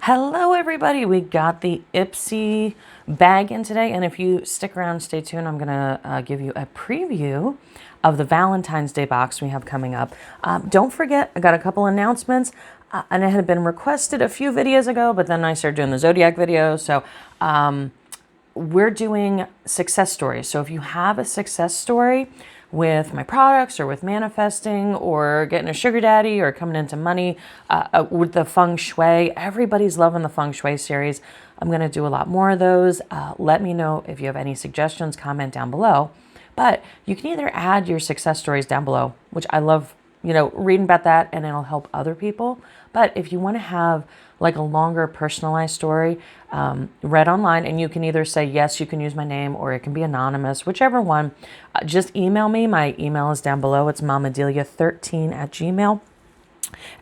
Hello everybody, we got the IPSY bag in today, and if you stick around, stay tuned, I'm gonna give you a preview of the Valentine's Day box we have coming up. Don't forget, I got a couple announcements, and it had been requested a few videos ago, but then I started doing the Zodiac videos, so we're doing success stories. So if you have a success story with my products or with manifesting or getting a sugar daddy or coming into money with the feng shui, everybody's loving the feng shui series. I'm going to do a lot more of those. Let me know if you have any suggestions, comment down below. But you can either add your success stories down below, which I love, reading about that, and it'll help other people. But if you want to have like a longer personalized story read online, and you can either say, yes, you can use my name, or it can be anonymous, whichever one, just email me. My email is down below. It's MomaDelia13@gmail.com.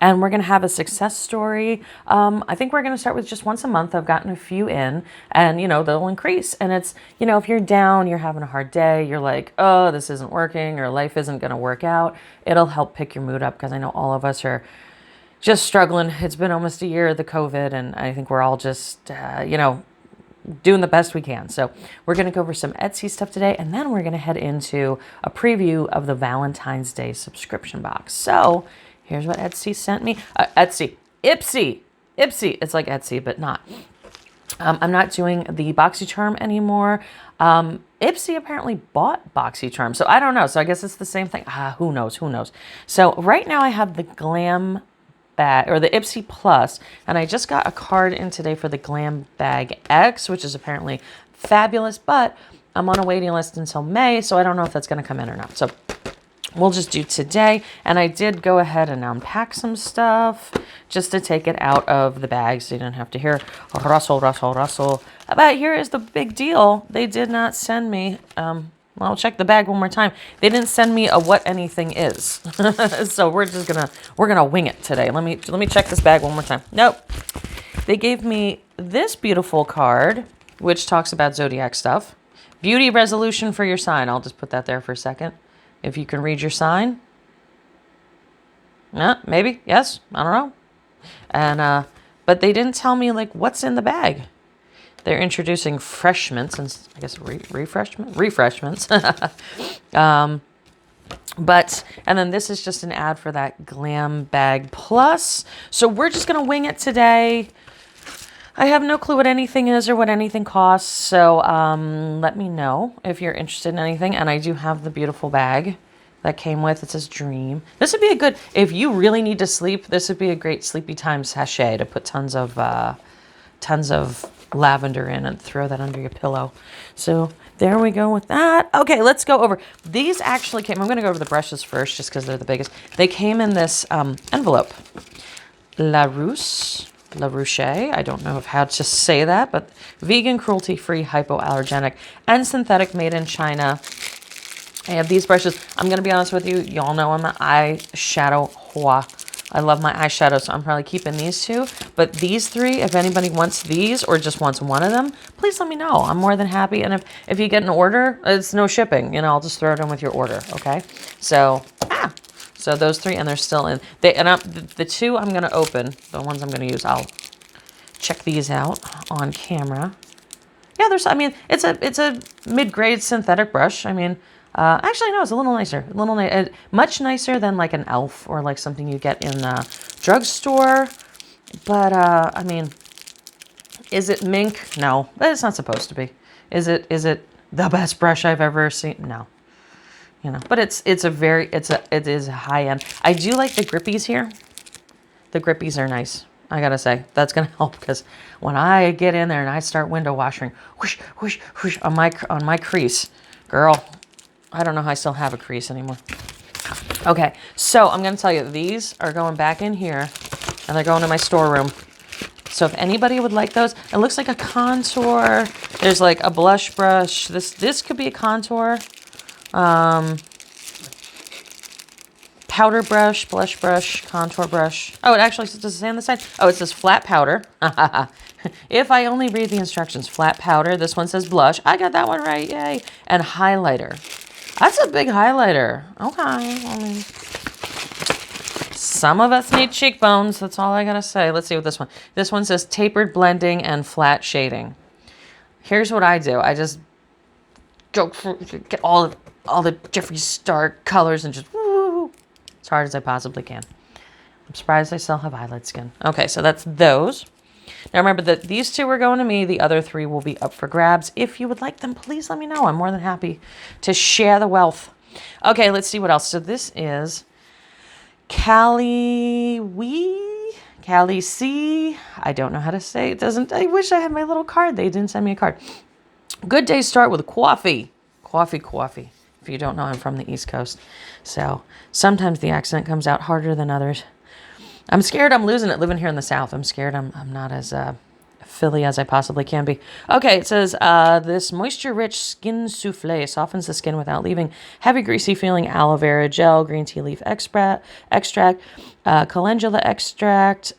And we're going to have a success story. I think we're going to start with just once a month. I've gotten a few in, and, they'll increase. And it's, if you're down, you're having a hard day, you're like, oh, this isn't working, or life isn't going to work out. It'll help pick your mood up, because I know all of us are just struggling. It's been almost a year of the COVID, and I think we're all just, doing the best we can. So we're going to go over some Etsy stuff today, and then we're going to head into a preview of the Valentine's Day subscription box. So here's what Etsy sent me. IPSY. It's like Etsy, but not. I'm not doing the BoxyCharm anymore. IPSY apparently bought BoxyCharm, so I don't know. So I guess it's the same thing. Who knows? So right now I have the Glam bag, or the IPSY Plus, and I just got a card in today for the Glam Bag X, which is apparently fabulous, but I'm on a waiting list until May, so I don't know if that's going to come in or not. So we'll just do today. And I did go ahead and unpack some stuff just to take it out of the bag, so you don't have to hear rustle. But here is the big deal. They did not send me, I'll check the bag one more time. They didn't send me a what anything is. So we're gonna wing it today. Let me check this bag one more time. Nope. They gave me this beautiful card, which talks about zodiac stuff. Beauty resolution for your sign. I'll just put that there for a second. If you can read your sign. Maybe, yes, I don't know. And but they didn't tell me like what's in the bag. They're introducing freshments, and I guess refreshments. And then this is just an ad for that Glam Bag Plus. So we're just gonna wing it today. I have no clue what anything is or what anything costs. So let me know if you're interested in anything. And I do have the beautiful bag that came with. It says Dream. This would be a good, if you really need to sleep, this would be a great sleepy time sachet to put tons of lavender in and throw that under your pillow. So there we go with that. Okay, let's go over. These actually came, I'm going to go over the brushes first just because they're the biggest. They came in this envelope. La Ruche, I don't know how to say that, but vegan, cruelty-free, hypoallergenic, and synthetic, made in China. I have these brushes. I'm going to be honest with you. Y'all know I'm an eyeshadow whore. I love my eyeshadow, so I'm probably keeping these two. But these three, if anybody wants these or just wants one of them, please let me know. I'm more than happy. And if you get an order, it's no shipping. I'll just throw it in with your order, okay? So, so those three, and they're still in. The two I'm going to open, the ones I'm going to use, I'll check these out on camera. Yeah, it's a mid-grade synthetic brush. Actually, no, it's a little nicer. Much nicer than like an e.l.f. or like something you get in a drugstore. But, is it mink? No, but it's not supposed to be. Is it the best brush I've ever seen? No. But it is high end. I do like the grippies here. The grippies are nice. I gotta say, that's gonna help, because when I get in there and I start window washing, whoosh, whoosh, whoosh, on my crease, girl, I don't know how I still have a crease anymore. Okay, so I'm going to tell you, these are going back in here, and they're going to my storeroom. So if anybody would like those, it looks like a contour. There's like a blush brush. This could be a contour. Powder brush, blush brush, contour brush. Oh, it actually does it say on the side? Oh, it says flat powder. If I only read the instructions, flat powder. This one says blush. I got that one right, yay. And highlighter. That's a big highlighter. Okay. some of us need cheekbones. That's all I gotta say. Let's see what this one says tapered blending and flat shading. Here's what I do. I just go for, get all the Jeffree Star colors and just woo, as hard as I possibly can. I'm surprised I still have eyelid skin. Okay, so that's those. Now remember that these 2 are going to me. The other 3 will be up for grabs. If you would like them, please let me know. I'm more than happy to share the wealth. Okay, let's see what else. So this is Cali C. I don't know how to say it. I wish I had my little card. They didn't send me a card. Good day start with coffee. Coffee. If you don't know, I'm from the East Coast. So sometimes the accent comes out harder than others. I'm scared I'm losing it living here in the South. I'm scared I'm not as Philly as I possibly can be. Okay, it says this moisture-rich skin souffle softens the skin without leaving heavy, greasy feeling aloe vera gel, green tea leaf extract, calendula extract,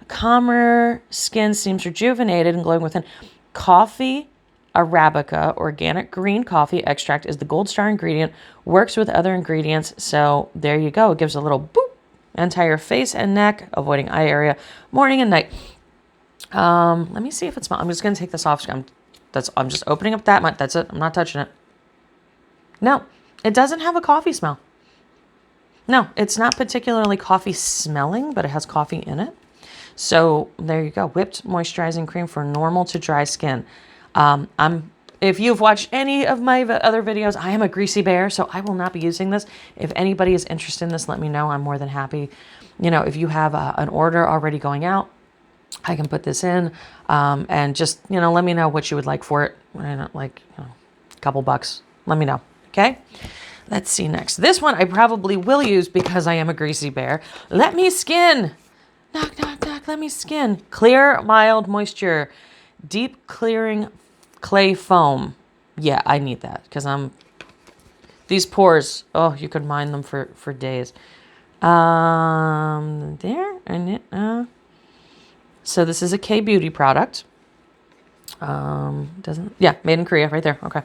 calmer skin seems rejuvenated and glowing within. Coffee Arabica organic green coffee extract is the gold star ingredient. Works with other ingredients, so there you go. It gives a little boop. Entire face and neck, avoiding eye area, morning and night. Let me see if it smells. I'm just going to take this off. I'm just opening up that much. That's it. I'm not touching it. No, it doesn't have a coffee smell. No, it's not particularly coffee smelling, but it has coffee in it. So there you go. Whipped moisturizing cream for normal to dry skin. If you've watched any of my other videos, I am a greasy bear, so I will not be using this. If anybody is interested in this, let me know. I'm more than happy. You know, if you have an order already going out, I can put this in, and just, you know, let me know what you would like for it. Like, you know, a couple bucks. Let me know. Okay. Let's see next. This one I probably will use because I am a greasy bear. Let me skin. Knock, knock, knock. Let me skin. Clear, mild moisture. Deep clearing clay foam. Yeah, I need that because these pores, oh, you could mine them for days. There, and so this is a K-Beauty product. Made in Korea right there. Okay.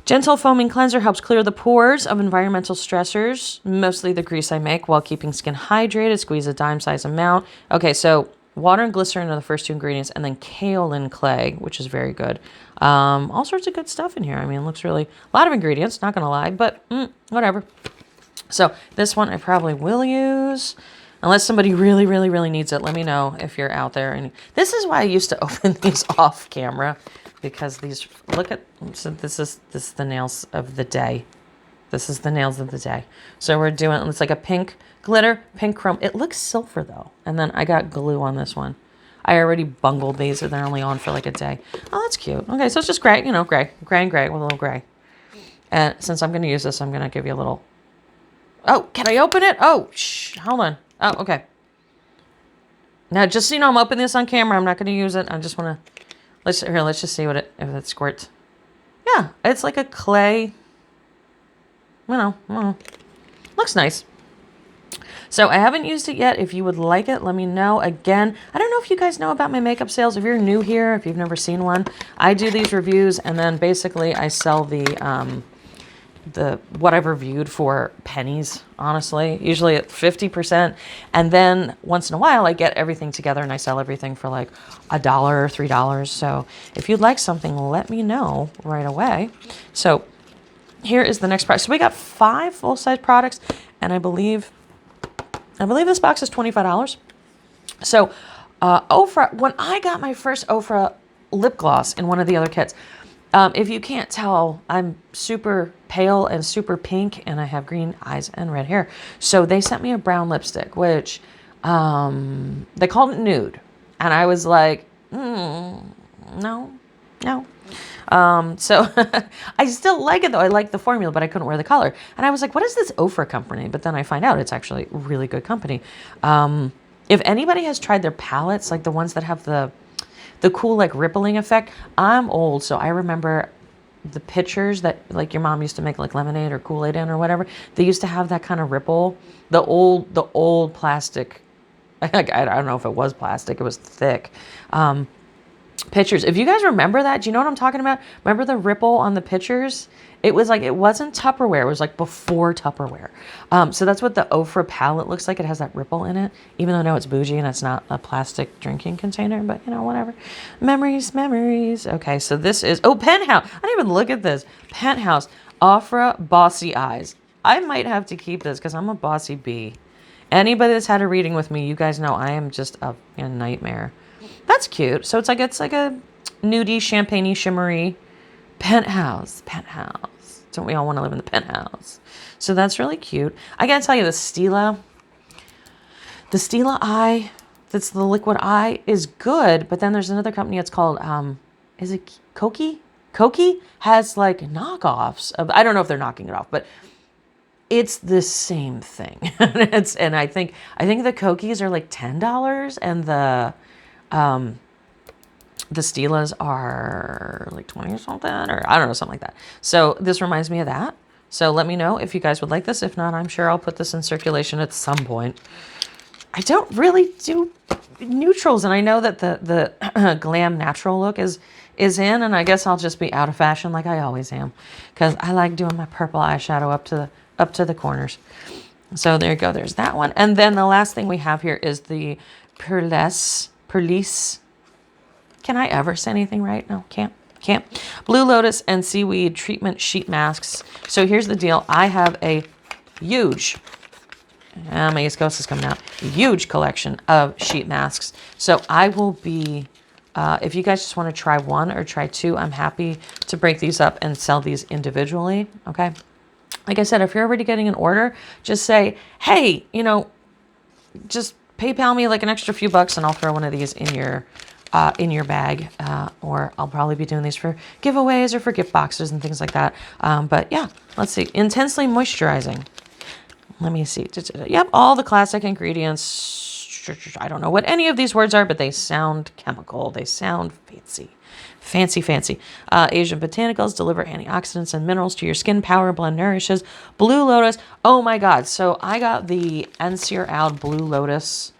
Gentle foaming cleanser helps clear the pores of environmental stressors, mostly the grease I make, while keeping skin hydrated. Squeeze a dime-size amount. Okay, so water and glycerin are the first 2 ingredients, and then kaolin clay, which is very good. All sorts of good stuff in here. I mean, it looks really, a lot of ingredients, not going to lie, but whatever. So this one I probably will use, unless somebody really, really, really needs it. Let me know if you're out there. And this is why I used to open these off camera, because these, look at, so this is the nails of the day. This is the nails of the day. So we're doing, it's like a pink glitter, pink chrome. It looks silver though. And then I got glue on this one. I already bungled these, and they're only on for like a day. Oh, that's cute. Okay, so it's just gray, you know, gray and gray with a little gray. And since I'm going to use this, I'm going to give you a little, oh, can I open it? Oh, hold on. Oh, okay. Now, just so you know, I'm opening this on camera. I'm not going to use it. I just want to, let's just see if it squirts. Yeah, it's like a clay, you know, looks nice. So I haven't used it yet. If you would like it, let me know. Again, I don't know if you guys know about my makeup sales. If you're new here, if you've never seen one, I do these reviews, and then basically I sell the what I've reviewed for pennies, honestly, usually at 50%. And then once in a while I get everything together and I sell everything for like $1 or $3. So if you'd like something, let me know right away. So here is the next price. So we got 5 full-size products, and I believe this box is $25. So Ofra, when I got my first Ofra lip gloss in one of the other kits, if you can't tell, I'm super pale and super pink, and I have green eyes and red hair. So they sent me a brown lipstick, which they called it nude. And I was like, no. So I still like it though. I like the formula, but I couldn't wear the color. And I was like, what is this Ofra company? But then I find out it's actually a really good company. If anybody has tried their palettes, like the ones that have the cool like rippling effect, I'm old, so I remember the pictures that like your mom used to make like lemonade or Kool-Aid in or whatever. They used to have that kind of ripple. The old plastic. I don't know if it was plastic. It was thick. pictures. If you guys remember that, do you know what I'm talking about? Remember the ripple on the pictures? It was like, it wasn't Tupperware. It was like before Tupperware. So that's what the Ofra palette looks like. It has that ripple in it, even though I know it's bougie and it's not a plastic drinking container, but you know, whatever. Memories, memories. Okay, so this is, oh, Penthouse. I didn't even look at this. Penthouse, Ofra Bossy Eyes. I might have to keep this because I'm a bossy bee. Anybody that's had a reading with me, you guys know I am just a nightmare. That's cute. So it's like a nudie, champagne-y, shimmery penthouse. Penthouse. Don't we all want to live in the penthouse? So that's really cute. I gotta tell you, the Stila eye, that's the liquid eye, is good. But then there's another company. It's called, is it Koki? Koki has like knockoffs of, I don't know if they're knocking it off, but it's the same thing. And I think the Kokis are like $10 and the Stilas are like 20 or something, or I don't know, something like that. So this reminds me of that. So let me know if you guys would like this. If not, I'm sure I'll put this in circulation at some point. I don't really do neutrals, and I know that the glam natural look is in, and I guess I'll just be out of fashion like I always am, because I like doing my purple eyeshadow up to the corners. So there you go. There's that one. And then the last thing we have here is the Perlice. Can I ever say anything right? No, can't. Blue Lotus and Seaweed Treatment Sheet Masks. So here's the deal. I have a huge, my East Coast is coming out, huge collection of sheet masks. So I will be, if you guys just want to try one or try two, I'm happy to break these up and sell these individually. Okay. Like I said, if you're already getting an order, just say, hey, you know, just PayPal me like an extra few bucks and I'll throw one of these in your bag, or I'll probably be doing these for giveaways or for gift boxes and things like that. But yeah, let's see. Intensely moisturizing. Let me see. Yep, all the classic ingredients. I don't know what any of these words are, but they sound chemical. They sound fancy. Fancy. Asian botanicals deliver antioxidants and minerals to your skin. Power Blend nourishes. Blue Lotus. Oh my God. So I got the NCR Out Blue Lotus.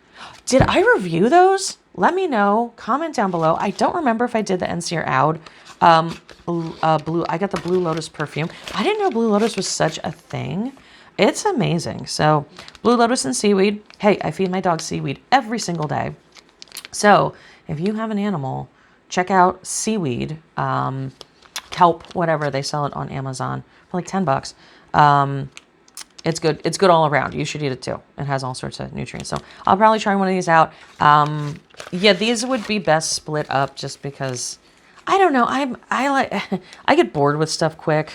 Did I review those? Let me know. Comment down below. I don't remember if I did the NCR Out. I got the Blue Lotus perfume. I didn't know Blue Lotus was such a thing. It's amazing. So Blue Lotus and seaweed. Hey, I feed my dog seaweed every single day. So if you have an animal, check out seaweed, kelp, whatever. They sell it on Amazon for like $10. It's good. It's good all around. You should eat it too. It has all sorts of nutrients. So I'll probably try one of these out. Yeah, these would be best split up just because I don't know. I get bored with stuff quick.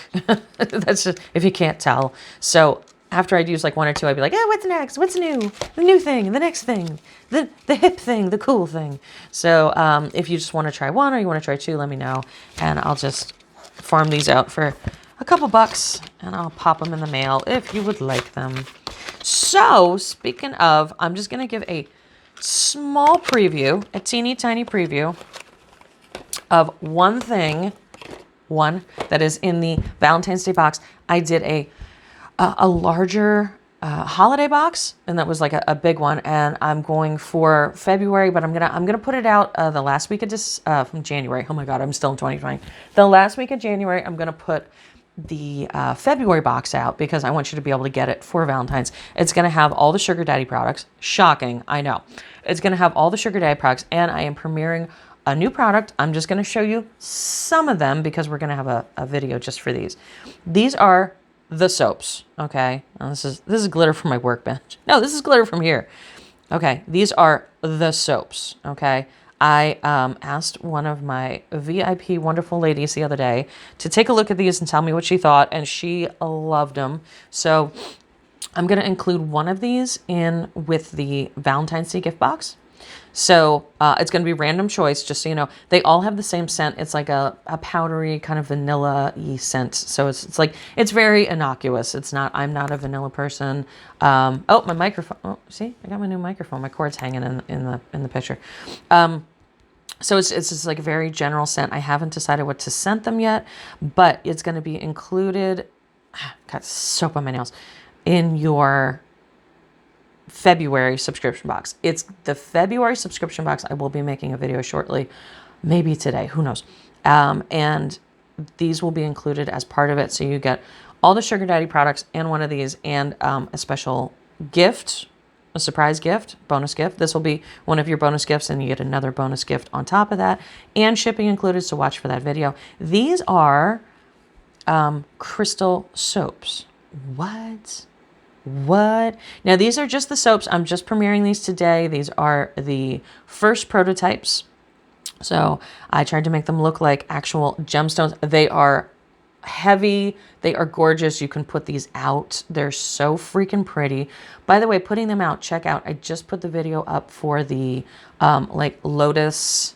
That's just, if you can't tell. So after I'd use like one or two, I'd be like, what's next? What's new? The new thing, the next thing, the hip thing, the cool thing. So if you just want to try one or you want to try two, let me know. And I'll just farm these out for a couple bucks and I'll pop them in the mail if you would like them. So speaking of, I'm just going to give a small preview, a teeny tiny preview of one that is in the Valentine's Day box. I did a larger holiday box, and that was like a big one. And I'm going for February, but I'm gonna put it out the last week of from January. Oh my God, I'm still in 2020. The last week of January, I'm gonna put the February box out because I want you to be able to get it for Valentine's. It's gonna have all the Sugar Daddy products. Shocking, I know. It's gonna have all the Sugar Daddy products, and I am premiering a new product. I'm just gonna show you some of them because we're gonna have a video just for these. These are the soaps, okay? Now this is glitter from my workbench. No, this is glitter from here. Okay, these are the soaps, okay? I asked one of my VIP wonderful ladies the other day to take a look at these and tell me what she thought, and she loved them. So I'm going to include one of these in with the Valentine's Day gift box. So it's going to be random choice, just so you know. They all have the same scent. It's like a powdery kind of vanilla-y scent. So it's like, it's very innocuous. It's not, I'm not a vanilla person. Oh, my microphone. Oh, see, I got my new microphone. My cord's hanging in the picture. So it's just like a very general scent. I haven't decided what to scent them yet, but it's going to be included, got soap on my nails, in your February subscription box. It's the February subscription box. I will be making a video shortly maybe today, who knows. And these will be included as part of it. So you get all the Sugar Daddy products and one of these, and a special gift, a surprise gift, bonus gift. This will be one of your bonus gifts, and you get another bonus gift on top of that, and shipping included. So watch for that video. These are crystal soaps. What? Now, these are just the soaps. I'm just premiering these today. These are the first prototypes. So I tried to make them look like actual gemstones. They are heavy. They are gorgeous. You can put these out. They're so freaking pretty. By the way, putting them out, check out, I just put the video up for the like lotus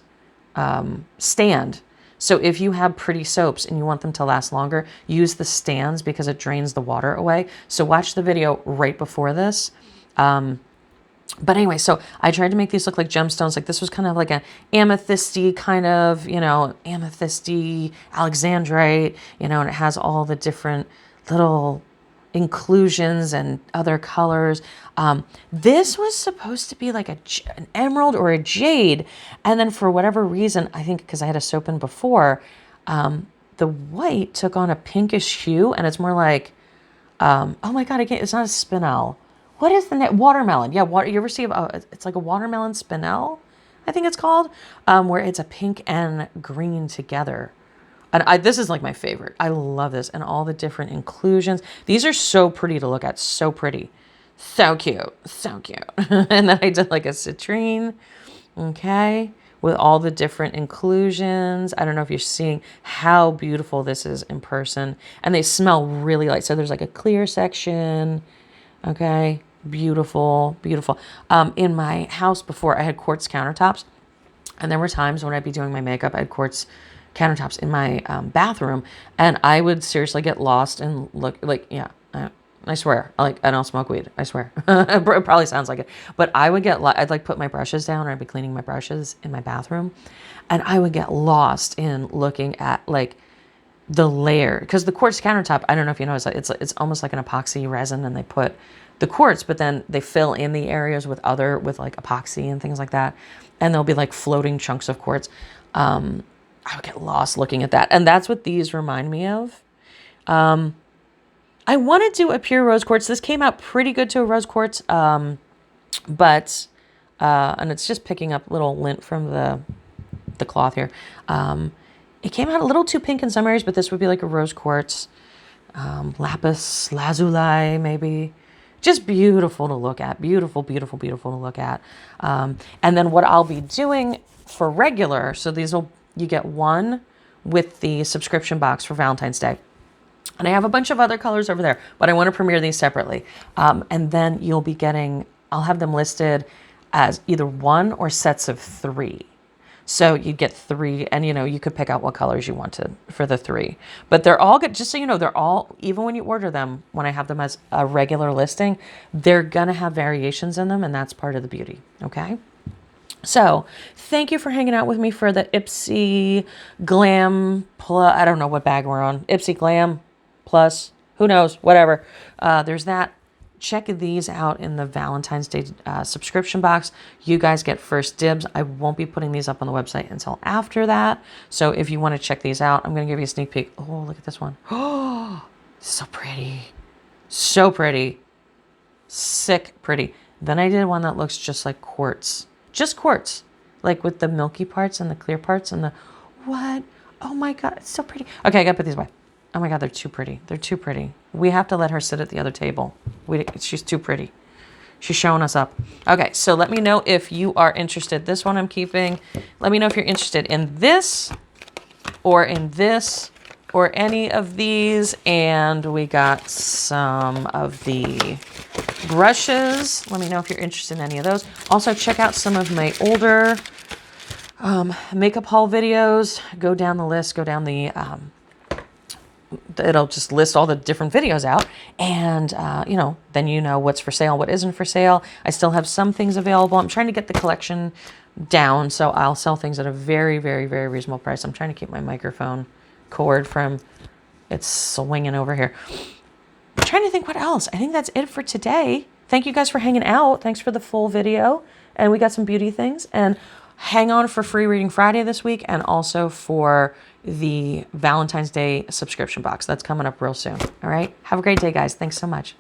stand. So if you have pretty soaps and you want them to last longer, use the stands because it drains the water away. So watch the video right before this. But anyway, so I tried to make these look like gemstones. Like this was kind of like an amethysty kind of, you know, amethysty, alexandrite, you know, and it has all the different little inclusions and other colors. This was supposed to be like an emerald or a jade. And then for whatever reason, I think because I had a soap in before, the white took on a pinkish hue, and it's more like, oh my God, again, it's not a spinel. What is the name? Watermelon. Yeah, you ever see, it's like a watermelon spinel, I think it's called, where it's a pink and green together. And this is like my favorite. I love this. And all the different inclusions. These are so pretty to look at. So pretty. So cute. So cute. And then I did like a citrine. Okay. With all the different inclusions. I don't know if you're seeing how beautiful this is in person. And they smell really light. So there's like a clear section. Okay. Beautiful. Beautiful. In my house before, I had quartz countertops. And there were times when I'd be doing my makeup, I had quartz countertops in my bathroom, and I would seriously get lost and look like, yeah, I swear, I don't smoke weed. I swear. It probably sounds like it, but I would get, I'd like put my brushes down, or I'd be cleaning my brushes in my bathroom, and I would get lost in looking at like the layer, because the quartz countertop, I don't know if you know, it's almost like an epoxy resin, and they put the quartz, but then they fill in the areas with like epoxy and things like that, and there'll be like floating chunks of quartz. I would get lost looking at that. And that's what these remind me of. I want to do a pure rose quartz. This came out pretty good to a rose quartz. And it's just picking up little lint from the cloth here. It came out a little too pink in some areas, but this would be like a rose quartz. Lapis lazuli, maybe. Just beautiful to look at. Beautiful, beautiful, beautiful to look at. And then what I'll be doing for regular, so you get one with the subscription box for Valentine's Day. And I have a bunch of other colors over there, but I want to premiere these separately. And then you'll be getting, I'll have them listed as either one or sets of 3. So you get 3, and you could pick out what colors you wanted for the 3. But they're all good, just so you know, they're all, even when you order them, when I have them as a regular listing, they're gonna have variations in them, and that's part of the beauty, okay? So thank you for hanging out with me for the IPSY GLAM plus, I don't know what bag we're on, IPSY GLAM plus, who knows, whatever. There's that. Check these out in the Valentine's Day subscription box. You guys get first dibs. I won't be putting these up on the website until after that. So if you want to check these out, I'm going to give you a sneak peek. Oh, look at this one. Oh, so pretty. So pretty. Sick pretty. Then I did one that looks just like quartz. Just quartz. Like with the milky parts and the clear parts and the what? Oh my God, it's so pretty. Okay, I got to put these away. Oh my God, they're too pretty. They're too pretty. We have to let her sit at the other table. She's too pretty. She's showing us up. Okay, so let me know if you are interested. This one I'm keeping. Let me know if you're interested in this or any of these. And we got some of the brushes. Let me know if you're interested in any of those. Also, check out some of my older makeup haul videos. Go down the list. Go down the... it'll just list all the different videos out, and then you know what's for sale, what isn't for sale. I still have some things available. I'm trying to get the collection down, so I'll sell things at a very, very, very reasonable price. I'm trying to keep my microphone cord from it's swinging over here. I'm trying to think what else. I think that's it for today. Thank you guys for hanging out. Thanks for the full video, and we got some beauty things, and hang on for Free Reading Friday this week, and also for the Valentine's Day subscription box. That's coming up real soon. All right. Have a great day, guys. Thanks so much.